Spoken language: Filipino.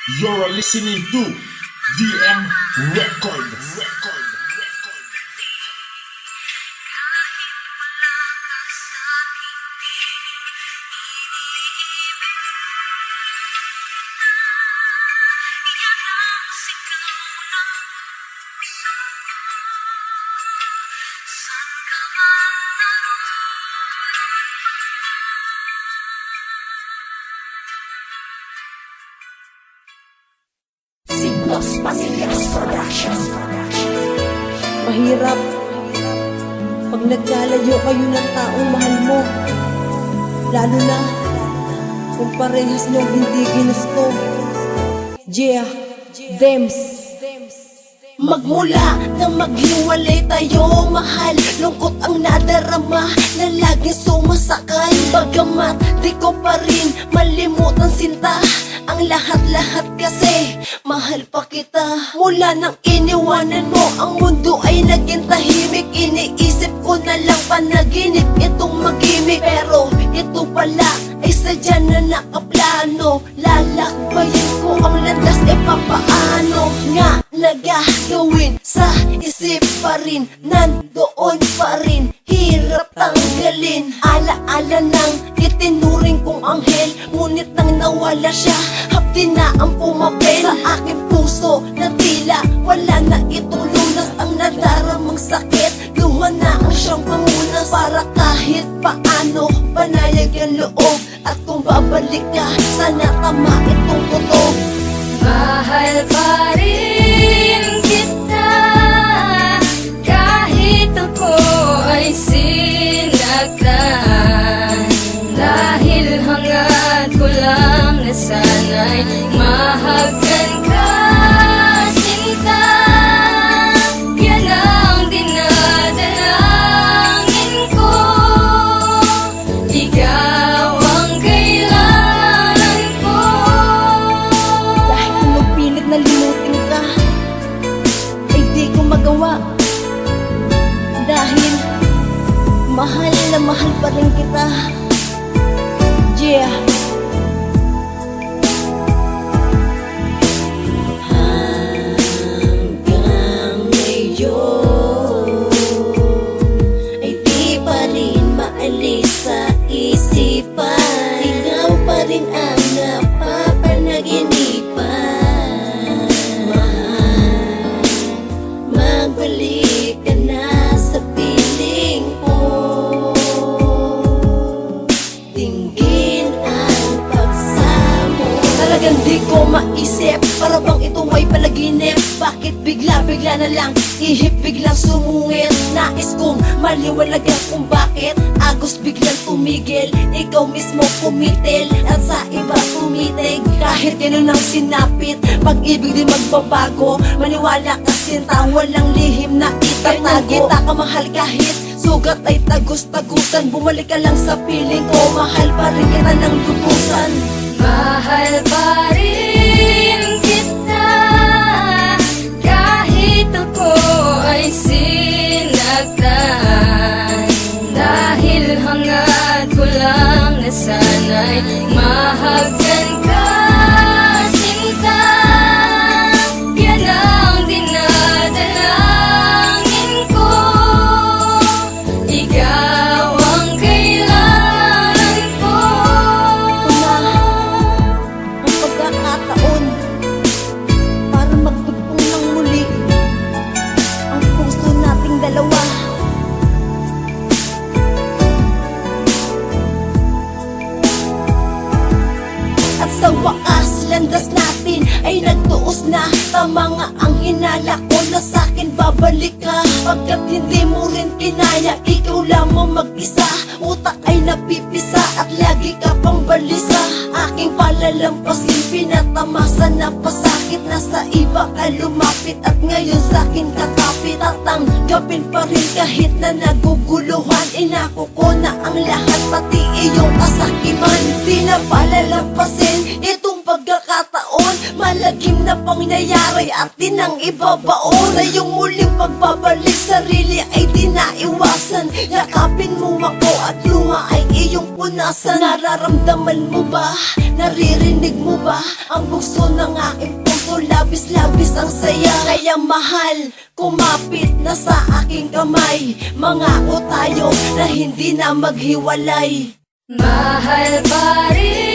You're listening to DM Record. Los Pamillas Production. Mahirap pag nagkalayo kayo ng taong mahal mo, lalo na kung parehas niyong hindi ginusto. Yeah, Dems. Magmula na maghiwalay tayo, mahal, lungkot ang nadarama na laging sumasakay. Bagamat di ko pa rin malimutan sinta ang lahat-lahat kasi mahal pa kita. Mula nang iniwanan mo, ang mundo ay naging tahimik. Iniisip ko na lang panaginip itong magimik, pero ito pala ay sadya na nakaplano. Lalakbayin ko ang landas, e papaano nga nagagawin sa isip pa rin, nandoon pa rin, hirap tanggalin. Alaala ng itinuring kong anghel, ngunit nang nawala siya, hapdi na ang pumapel sa aking puso na tila wala na itong lunas. Ang nadaramang sakit, luha na ang siyang pamunas. Para kahit paano panayag ang loob, at kung babalik ka, sana tama itong kutob. Mahal pa rin kita kahit ako ay sinaktan, dahil hangad ko lang na sana'y mahagkan ka, sinta. Yan ang dinadalangin ko, ikaw ang kailangan ko. Kahit anong pilit na limutin ka, ay di ko magawa, dahil mahal na mahal pa rin kita. Yeah. Hanggang ngayon ay di pa rin maalis sa isipan. Ikaw pa rin ang napapanaginipan. Mahal, magbalik ka na sa piling ko. Dinggin ang pagsamo. Talagang di ko maisip, para bang ito ay palaginip. Bakit bigla-bigla na lang, ihip biglang sumungit. Nais kong maliwanagan kung bakit agos biglang tumigil. Ikaw mismo kumitil at sa iba tumitig. Kahit ganun ang sinapit, pag-ibig di magbabago. Maniwala ka sinta, walang lihim na itatago. Kita ka mahal kahit sugat ay tagus-tagusan. Bumalik ka lang sa piling ko, mahal pa rin kita ng lubusan. Mahal pa rin kita kahit ako ay sinaktan, dahil hangad ko lang na sana'y mahagkan ka, sinta. Yan ang dinadalangin ko, ikaw ang kailangan ko. Ito na ang pagkakataon para magtugtong ng muli ang puso nating dalawa. At sa wakas, landas natin ay nagtuos na. Tama nga ang hinala ko na sa'kin babalik ka. Pagkat hindi mo rin kinaya, ikaw lamang mag-isa. Utak ay napipisa at lagi ka pang balisa. Aking palalampasin, pinatamasan na pasakit. Nasa iba ka lumapit at ngayon sa'kin kakapit. Tatanggapin pa rin kahit na naguguluhan. Inako ko na ang lahat, pati iyong kasakiman. Di na palalampasin itong pagkakataon. Malagim na pangyayari at tinang ibabaon. Sa iyong muling pagbabalik, sarili ay di naiwasan. Yakapin mo ako at luha ay iyong pupunasan. Nararamdaman mo ba? Naririnig mo ba? Ang bugso ng aking puso, labis-labis ang saya. Kaya mahal, kumapit na sa aking kamay. Mangako tayo na hindi na maghiwalay. Mahal pa rin